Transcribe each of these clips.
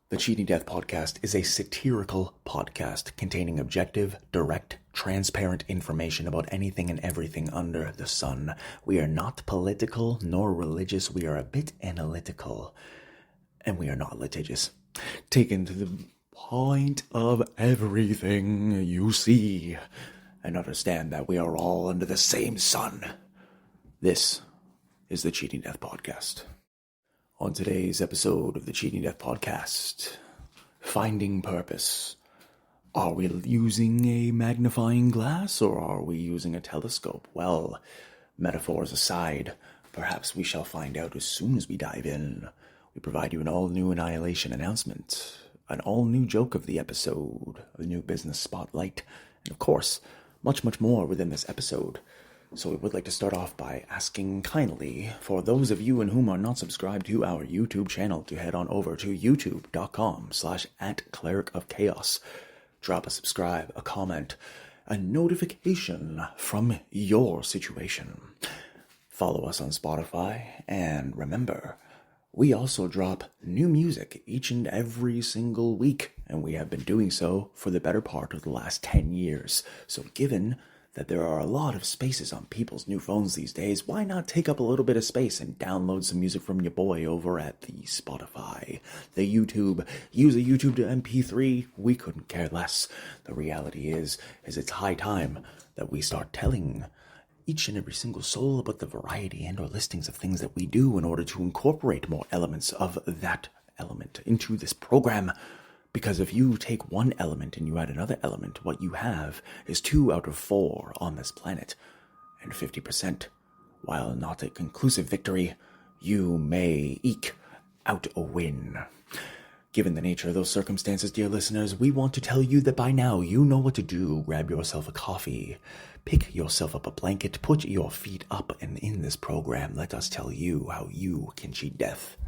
The Cheating Death Podcast is a satirical podcast containing objective, direct, transparent information about anything and everything under the sun. We are not political nor religious. We are a bit analytical, and we are not litigious. Taken to the point of everything you see, and understand that we are all under the same sun. This is the Cheating Death Podcast. On today's episode of the Cheating Death Podcast, finding purpose. Are we using a magnifying glass or are we using a telescope? Well, metaphors aside, perhaps we shall find out as soon as we dive in. We provide you an all-new Annihilation Announcement, an all-new joke of the episode, a new business spotlight, and of course, much, much more within this episode. So we would like to start off by asking kindly for those of you in whom are not subscribed to our YouTube channel to head on over to youtube.com/@clericofchaos. Drop a subscribe, a comment, a notification from your situation. Follow us on Spotify, and remember, we also drop new music each and every single week, and we have been doing so for the better part of the last 10 years. So given that there are a lot of spaces on people's new phones these days, why not take up a little bit of space and download some music from your boy over at the Spotify, the YouTube, use a YouTube to MP3, we couldn't care less. The reality is it's high time that we start telling each and every single soul about the variety and or listings of things that we do in order to incorporate more elements of that element into this program. Because if you take one element and you add another element, what you have is 2 out of 4 on this planet. And 50%, while not a conclusive victory, you may eke out a win. Given the nature of those circumstances, dear listeners, we want to tell you that by now you know what to do. Grab yourself a coffee, pick yourself up a blanket, put your feet up, and in this program, let us tell you how you can cheat death.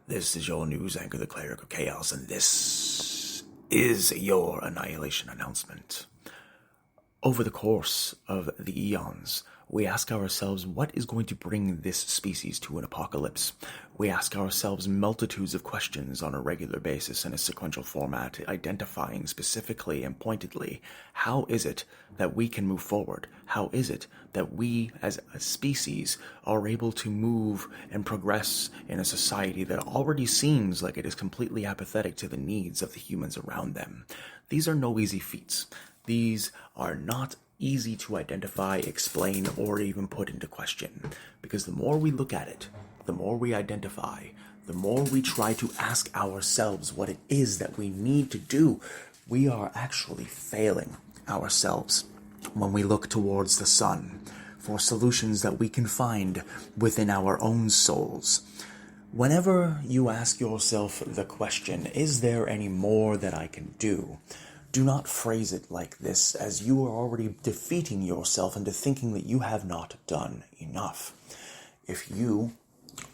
This is your news anchor, the Cleric of Chaos, and this is your Annihilation Announcement. Over the course of the eons, we ask ourselves what is going to bring this species to an apocalypse. We ask ourselves multitudes of questions on a regular basis in a sequential format, identifying specifically and pointedly how is it that we can move forward? How is it that we as a species are able to move and progress in a society that already seems like it is completely apathetic to the needs of the humans around them? These are no easy feats. These are not easy to identify, explain, or even put into question. Because the more we look at it, the more we identify, the more we try to ask ourselves what it is that we need to do, we are actually failing ourselves when we look towards the sun for solutions that we can find within our own souls. Whenever you ask yourself the question, is there any more that I can do? Do not phrase it like this, as you are already defeating yourself into thinking that you have not done enough. If you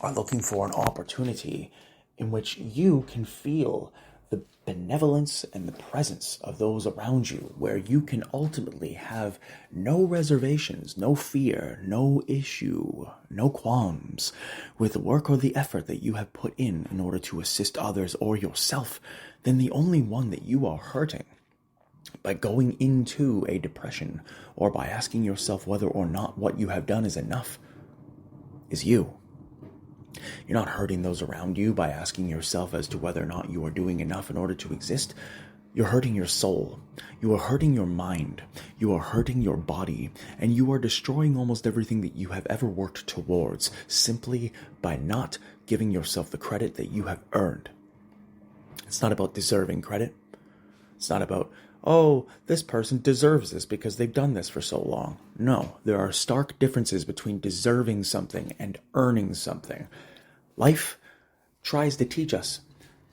are looking for an opportunity in which you can feel the benevolence and the presence of those around you, where you can ultimately have no reservations, no fear, no issue, no qualms with the work or the effort that you have put in order to assist others or yourself, then the only one that you are hurting by going into a depression or by asking yourself whether or not what you have done is enough is you. You're not hurting those around you by asking yourself as to whether or not you are doing enough in order to exist. You're hurting your soul. You are hurting your mind. You are hurting your body. And you are destroying almost everything that you have ever worked towards simply by not giving yourself the credit that you have earned. It's not about deserving credit. It's not about, oh, this person deserves this because they've done this for so long. No, there are stark differences between deserving something and earning something. Life tries to teach us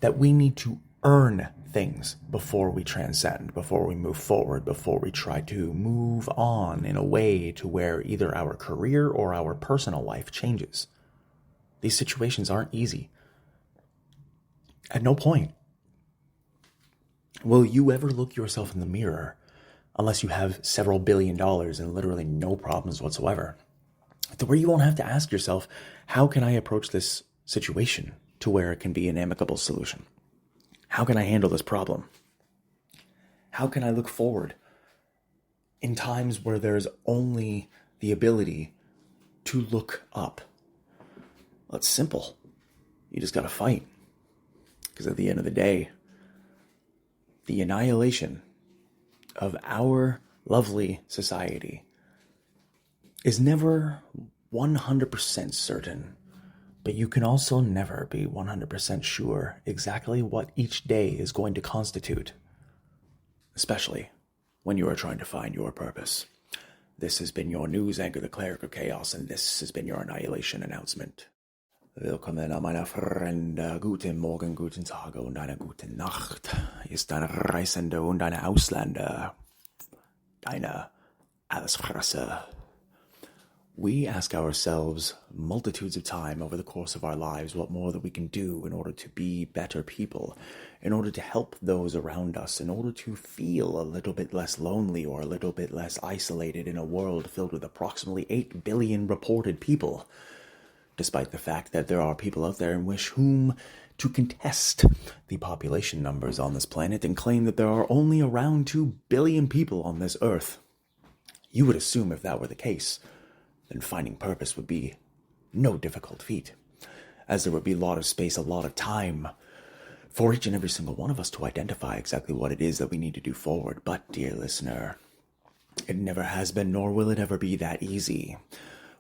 that we need to earn things before we transcend, before we move forward, before we try to move on in a way to where either our career or our personal life changes. These situations aren't easy. At no point will you ever look yourself in the mirror, unless you have several $1 billion and literally no problems whatsoever, to where you won't have to ask yourself, how can I approach this situation to where it can be an amicable solution? How can I handle this problem? How can I look forward in times where there's only the ability to look up? Well, it's simple. You just got to fight. Because at the end of the day, the annihilation of our lovely society is never 100% certain, but you can also never be 100% sure exactly what each day is going to constitute, especially when you are trying to find your purpose. This has been your news anchor, the Cleric of Chaos, and this has been your Annihilation Announcement. Willkommen, meine Freunde. Guten Morgen, guten Tag und eine gute Nacht. Hier ist deine Reisende und deine Ausländer. Deine Allesfresser. We ask ourselves multitudes of time over the course of our lives what more that we can do in order to be better people, in order to help those around us, in order to feel a little bit less lonely or a little bit less isolated in a world filled with approximately 8 billion reported people. Despite the fact that there are people out there in whom to contest the population numbers on this planet and claim that there are only around 2 billion people on this earth. You would assume if that were the case, then finding purpose would be no difficult feat, as there would be a lot of space, a lot of time for each and every single one of us to identify exactly what it is that we need to do forward. But, dear listener, it never has been, nor will it ever be that easy.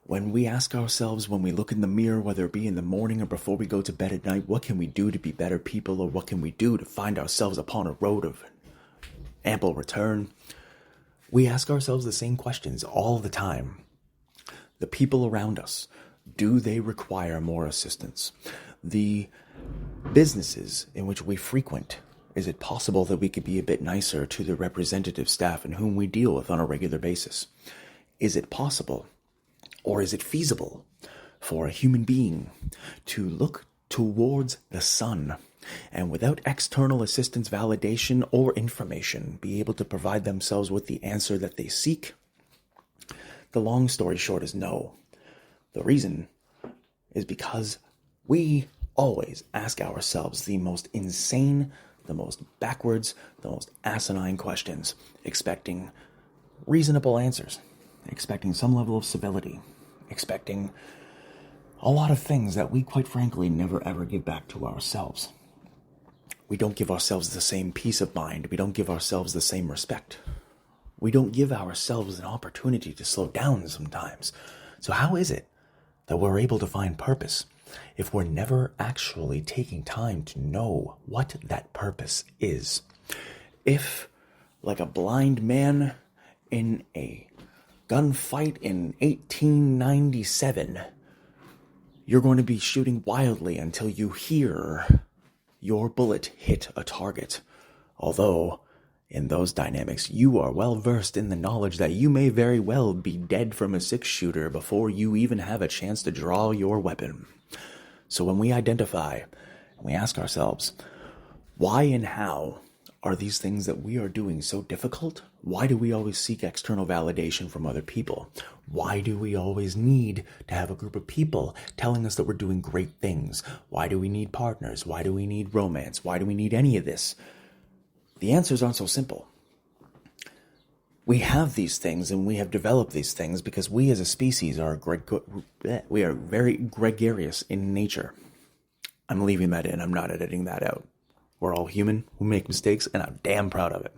When we ask ourselves, when we look in the mirror, whether it be in the morning or before we go to bed at night, what can we do to be better people, or what can we do to find ourselves upon a road of ample return? We ask ourselves the same questions all the time. The people around us, do they require more assistance? The businesses in which we frequent, is it possible that we could be a bit nicer to the representative staff in whom we deal with on a regular basis? Is it possible, or is it feasible for a human being to look towards the sun and without external assistance, validation, or information be able to provide themselves with the answer that they seek? The long story short is no. The reason is because we always ask ourselves the most insane, the most backwards, the most asinine questions, expecting reasonable answers, expecting some level of civility, expecting a lot of things that we quite frankly never ever give back to ourselves. We don't give ourselves the same peace of mind. We don't give ourselves the same respect. We don't give ourselves an opportunity to slow down sometimes. So how is it that we're able to find purpose? if we're never actually taking time to know what that purpose is. If, like a blind man in a gunfight in 1897, you're going to be shooting wildly until you hear your bullet hit a target. Although, in those dynamics, you are well versed in the knowledge that you may very well be dead from a 6-shooter before you even have a chance to draw your weapon. So when we identify and we ask ourselves, why and how are these things that we are doing so difficult? Why do we always seek external validation from other people? Why do we always need to have a group of people telling us that we're doing great things? Why do we need partners? Why do we need romance? Why do we need any of this? The answers aren't so simple. We have these things and we have developed these things because we as a species are very gregarious in nature. I'm leaving that in. I'm not editing that out. We're all human. We make mistakes and I'm damn proud of it.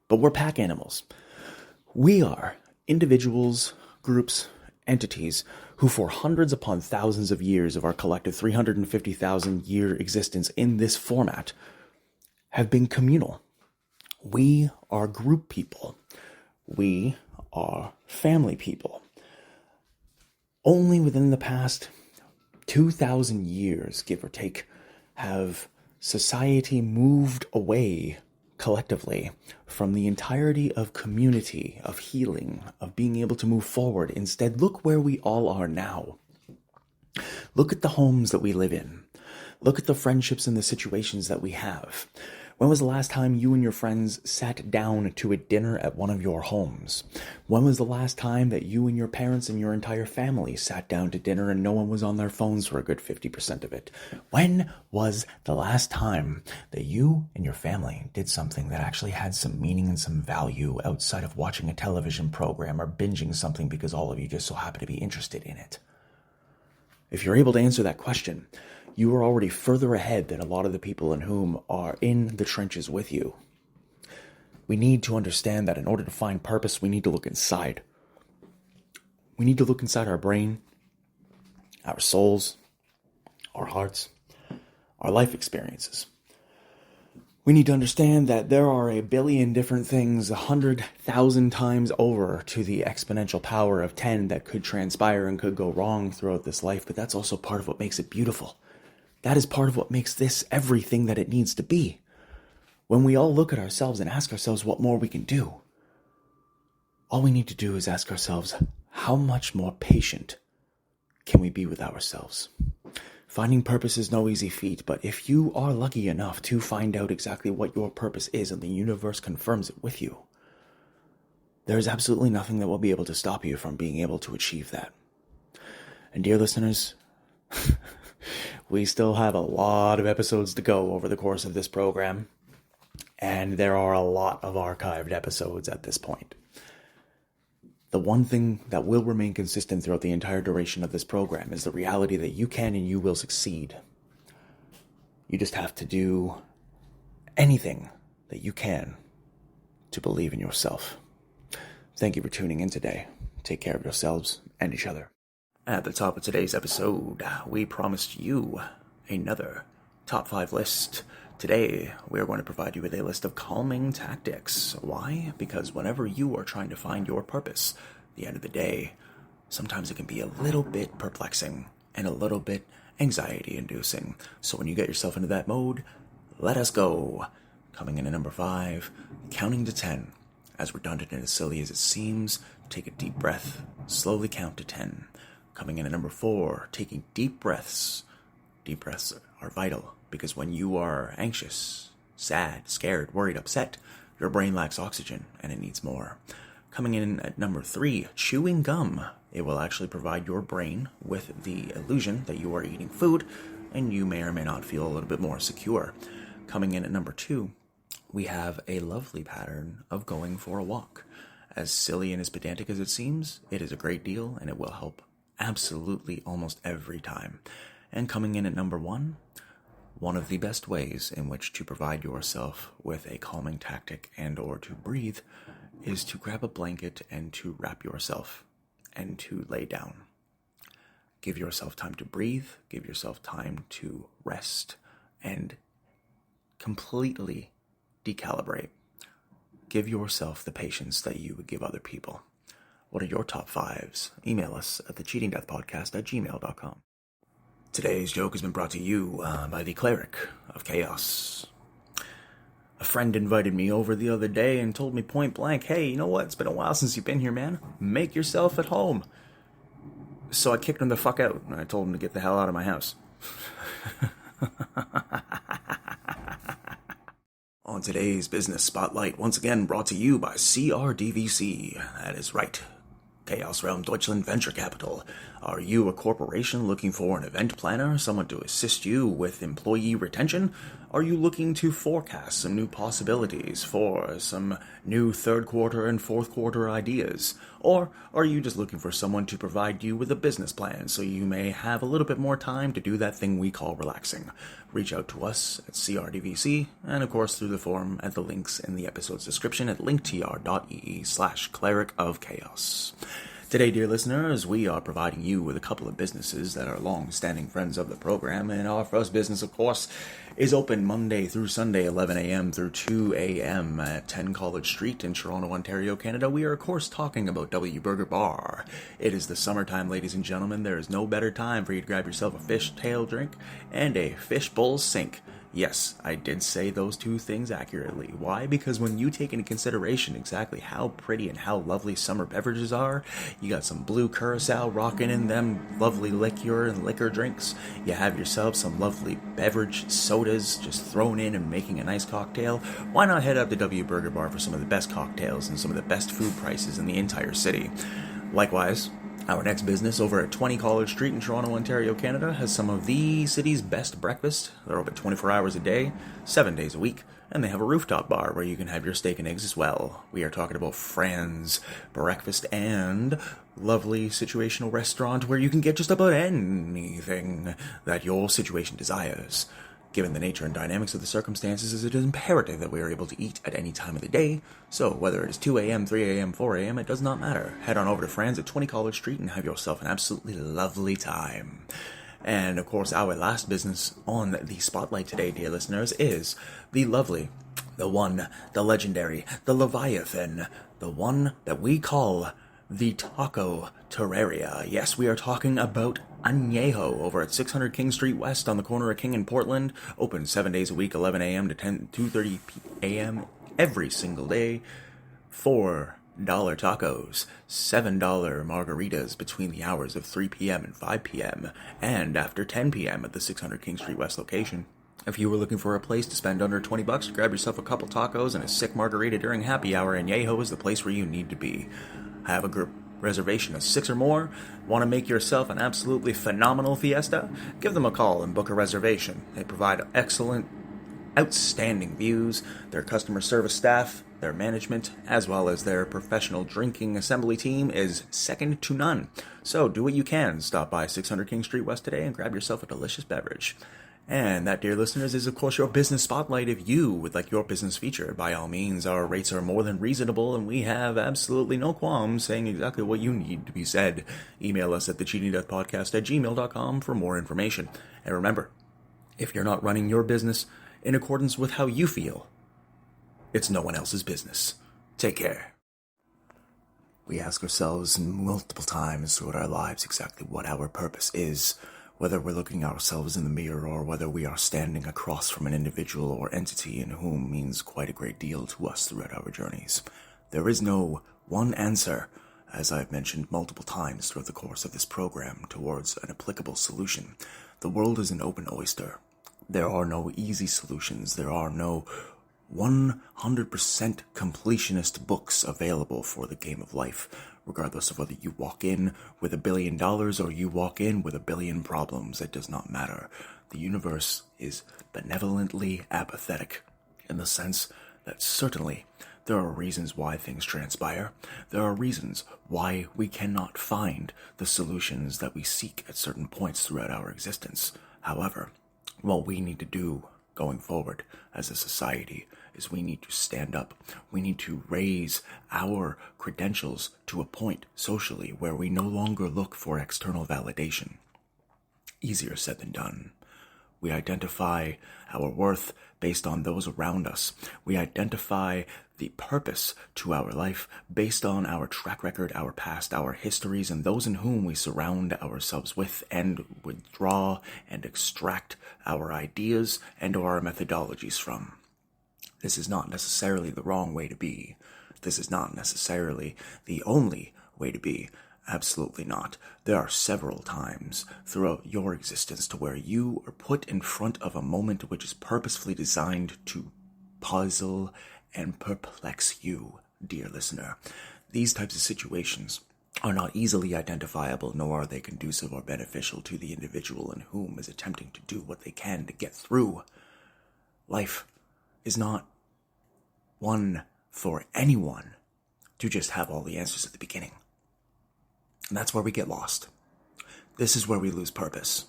But we're pack animals. We are individuals, groups, entities who for hundreds upon thousands of years of our collective 350,000 year existence in this format have been communal. We are group people. We are family people. Only within the past 2,000 years, give or take, have society moved away collectively from the entirety of community, of healing, of being able to move forward. Instead, look where we all are now. Look at the homes that we live in. Look at the friendships and the situations that we have. When was the last time you and your friends sat down to a dinner at one of your homes? When was the last time that you and your parents and your entire family sat down to dinner and no one was on their phones for a good 50% of it? When was the last time that you and your family did something that actually had some meaning and some value outside of watching a television program or binging something because all of you just so happen to be interested in it? If you're able to answer that question, you are already further ahead than a lot of the people in whom are in the trenches with you. We need to understand that in order to find purpose, we need to look inside. We need to look inside our brain, our souls, our hearts, our life experiences. We need to understand that there are a billion different things 100,000 times over to the exponential power of 10 that could transpire and could go wrong throughout this life, but that's also part of what makes it beautiful. That is part of what makes this everything that it needs to be. When we all look at ourselves and ask ourselves what more we can do, all we need to do is ask ourselves, how much more patient can we be with ourselves? Finding purpose is no easy feat, but if you are lucky enough to find out exactly what your purpose is and the universe confirms it with you, there is absolutely nothing that will be able to stop you from being able to achieve that. And dear listeners, we still have a lot of episodes to go over the course of this program, and there are a lot of archived episodes at this point. The one thing that will remain consistent throughout the entire duration of this program is the reality that you can and you will succeed. You just have to do anything that you can to believe in yourself. Thank you for tuning in today. Take care of yourselves and each other. At the top of today's episode, we promised you another top 5 list. Today, we are going to provide you with a list of calming tactics. Why? Because whenever you are trying to find your purpose, at the end of the day, sometimes it can be a little bit perplexing and a little bit anxiety-inducing. So when you get yourself into that mode, let us go. Coming in at number 5, counting to 10. As redundant and as silly as it seems, take a deep breath, slowly count to 10. Coming in at number 4, taking deep breaths. Deep breaths are vital because when you are anxious, sad, scared, worried, upset, your brain lacks oxygen and it needs more. Coming in at number 3, chewing gum. It will actually provide your brain with the illusion that you are eating food and you may or may not feel a little bit more secure. Coming in at number 2, we have a lovely pattern of going for a walk. As silly and as pedantic as it seems, it is a great deal and it will help absolutely almost every time. And coming in at number 1, one of the best ways in which to provide yourself with a calming tactic and or to breathe is to grab a blanket and to wrap yourself and to lay down. Give yourself time to breathe, give yourself time to rest, and completely decalibrate. Give yourself the patience that you would give other people. What are your top fives? Email us at thecheatingdeathpodcast@gmail.com. Today's joke has been brought to you by the Cleric of Chaos. A friend invited me over the other day and told me point blank, hey, you know what? It's been a while since you've been here, man. Make yourself at home. So I kicked him the fuck out, and I told him to get the hell out of my house. On today's Business Spotlight, once again brought to you by CRDVC. That is right. Chaos Realm Deutschland Venture Capital. Are you a corporation looking for an event planner, someone to assist you with employee retention? Are you looking to forecast some new possibilities for some new third quarter and fourth quarter ideas? Or are you just looking for someone to provide you with a business plan so you may have a little bit more time to do that thing we call relaxing? Reach out to us at CRDVC and of course through the forum at the links in the episode's description at linktr.ee/Cleric of Chaos. Today, dear listeners, we are providing you with a couple of businesses that are long-standing friends of the program, and our first business, of course, is open Monday through Sunday, 11 a.m. through 2 a.m. at 10 College Street in Toronto, Ontario, Canada. We are, of course, talking about W Burger Bar. It is the summertime, ladies and gentlemen. There is no better time for you to grab yourself a fish tail drink and a fishbowl sink. Yes, I did say those two things accurately. Why? Because when you take into consideration exactly how pretty and how lovely summer beverages are, you got some blue curacao rocking in them lovely liquor and liquor drinks. You have yourself some lovely beverage sodas just thrown in and making a nice cocktail. Why not head up to W Burger Bar for some of the best cocktails and some of the best food prices in the entire city? Likewise, our next business over at 20 College Street in Toronto, Ontario, Canada has some of the city's best breakfast. They're open 24 hours a day, 7 days a week, and they have a rooftop bar where you can have your steak and eggs as well. We are talking about Fran's Breakfast and lovely situational restaurant where you can get just about anything that your situation desires. Given the nature and dynamics of the circumstances, it is imperative that we are able to eat at any time of the day, so whether it is 2 a.m., 3 a.m., 4 a.m., it does not matter. Head on over to Fran's at 20 College Street and have yourself an absolutely lovely time. And, of course, our last business on the spotlight today, dear listeners, is the lovely, the one, the legendary, the Leviathan, the one that we call the Taco Terraria. Yes, we are talking about Añejo over at 600 King Street West on the corner of King and Portland. Open 7 days a week, 11 a.m. to 2:30 a.m. every single day. $4 tacos, $7 margaritas between the hours of 3 p.m. and 5 p.m. and after 10 p.m. at the 600 King Street West location. If you were looking for a place to spend under $20 to grab yourself a couple tacos and a sick margarita during happy hour, Añejo is the place where you need to be. Have a group reservation of 6 or more? Want to make yourself an absolutely phenomenal fiesta? Give them a call and book a reservation. They provide excellent, outstanding views. Their customer service staff, their management, as well as their professional drinking assembly team is second to none. So do what you can. Stop by 600 King Street West today and grab yourself a delicious beverage. And that, dear listeners, is of course your business spotlight. If you would like your business featured, by all means, our rates are more than reasonable and we have absolutely no qualms saying exactly what you need to be said. Email us at thecheatingdeathpodcast@gmail.com for more information. And remember, if you're not running your business in accordance with how you feel, it's no one else's business. Take care. We ask ourselves multiple times throughout our lives exactly what our purpose is. Whether we're looking at ourselves in the mirror or whether we are standing across from an individual or entity in whom means quite a great deal to us throughout our journeys. There is no one answer, as I've mentioned multiple times throughout the course of this program, towards an applicable solution. The world is an open oyster. There are no easy solutions. There are no 100% completionist books available for the game of life, regardless of whether you walk in with $1 billion or you walk in with 1 billion problems. It does not matter. The universe is benevolently apathetic in the sense that certainly there are reasons why things transpire. There are reasons why we cannot find the solutions that we seek at certain points throughout our existence. However, what we need to do going forward as a society is we need to stand up. We need to raise our credentials to a point socially where we no longer look for external validation. easier said than done. We identify our worth based on those around us. We identify the purpose to our life based on our track record, our past, our histories, and those in whom we surround ourselves with and withdraw and extract our ideas and or our methodologies from. This is not necessarily the wrong way to be. This is not necessarily the only way to be. Absolutely not. There are several times throughout your existence to where you are put in front of a moment which is purposefully designed to puzzle and perplex you, dear listener. These types of situations are not easily identifiable, nor are they conducive or beneficial to the individual in whom is attempting to do what they can to get through. Life is not one for anyone to just have all the answers at the beginning. And that's where we get lost. This is where we lose purpose.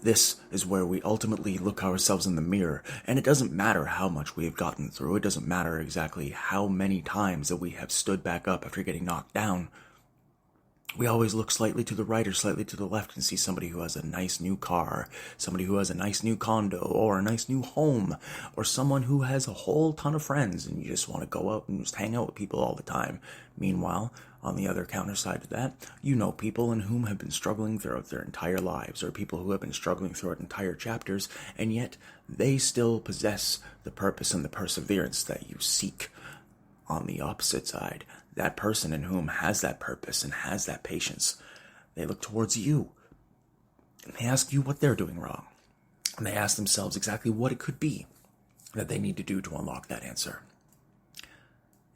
This is where we ultimately look ourselves in the mirror, and it doesn't matter how much we have gotten through. It doesn't matter exactly how many times that we have stood back up after getting knocked down. We always look slightly to the right or slightly to the left and see somebody who has a nice new car, somebody who has a nice new condo or a nice new home, or someone who has a whole ton of friends and you just want to go out and just hang out with people all the time. Meanwhile, on the other counter side of that, you know people in whom have been struggling throughout their entire lives, or people who have been struggling throughout entire chapters, and yet they still possess the purpose and the perseverance that you seek. On the opposite side, that person in whom has that purpose and has that patience, they look towards you. And they ask you what they're doing wrong. And they ask themselves exactly what it could be that they need to do to unlock that answer.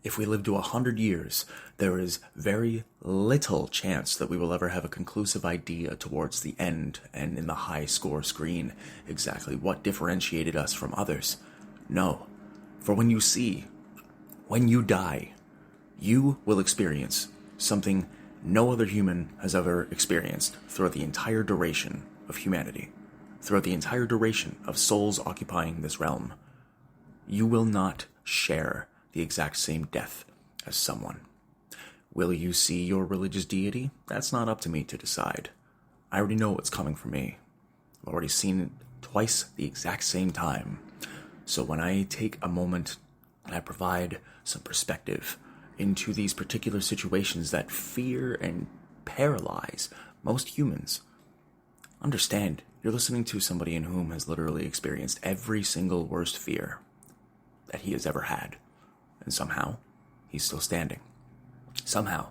If we live to 100 years, there is very little chance that we will ever have a conclusive idea towards the end and in the high score screen exactly what differentiated us from others. No, for when you die, you will experience something no other human has ever experienced throughout the entire duration of humanity, throughout the entire duration of souls occupying this realm. You will not share the exact same death as someone. Will you see your religious deity? That's not up to me to decide. I already know what's coming for me. I've already seen it twice the exact same time. So when I take a moment and I provide some perspective into these particular situations that fear and paralyze most humans, understand you're listening to somebody in whom has literally experienced every single worst fear that he has ever had. And somehow, he's still standing. Somehow,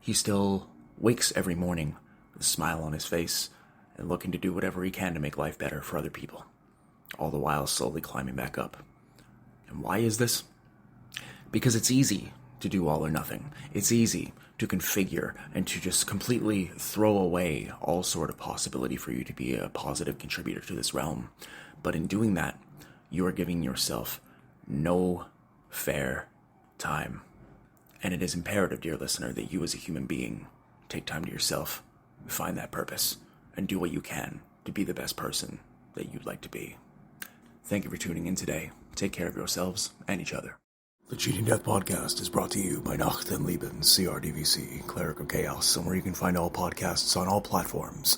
he still wakes every morning with a smile on his face and looking to do whatever he can to make life better for other people, all the while slowly climbing back up. And why is this? Because it's easy to do all or nothing. It's easy to configure and to just completely throw away all sort of possibility for you to be a positive contributor to this realm. But in doing that, you are giving yourself no fair time. And it is imperative, dear listener, that you as a human being take time to yourself, find that purpose, and do what you can to be the best person that you'd like to be. Thank you for tuning in today. Take care of yourselves and each other. The Cheating Death Podcast is brought to you by Nacht and Lieben, CRDVC, Cleric of Chaos, somewhere you can find all podcasts on all platforms.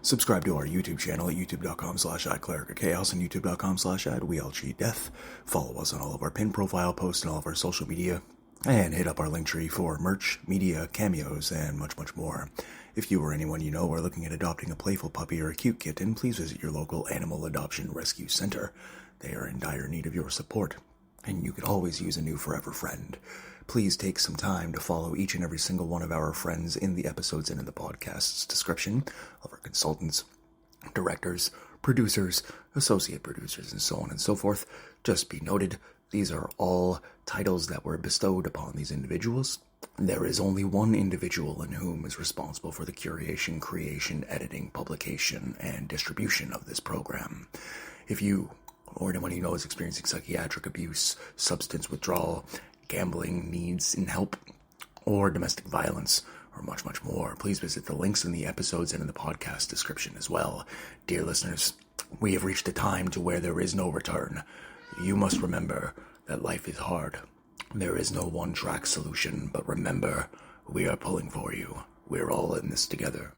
Subscribe to our YouTube channel at youtube.com/@clericofchaos and youtube.com/@weallcheatdeath. Follow us on all of our pin profile posts and all of our social media. And hit up our Linktree for merch, media, cameos, and much, much more. If you or anyone you know are looking at adopting a playful puppy or a cute kitten, please visit your local animal adoption rescue center. They are in dire need of your support, and you could always use a new forever friend. Please take some time to follow each and every single one of our friends in the episodes and in the podcast's description of our consultants, directors, producers, associate producers, and so on and so forth. Just be noted, these are all titles that were bestowed upon these individuals. There is only one individual in whom is responsible for the curation, creation, editing, publication, and distribution of this program. If you or anyone you know is experiencing psychiatric abuse, substance withdrawal, gambling needs and help, or domestic violence, or much, much more, please visit the links in the episodes and in the podcast description as well. Dear listeners, we have reached a time to where there is no return. You must remember that life is hard. There is no one-track solution, but remember, we are pulling for you. We're all in this together.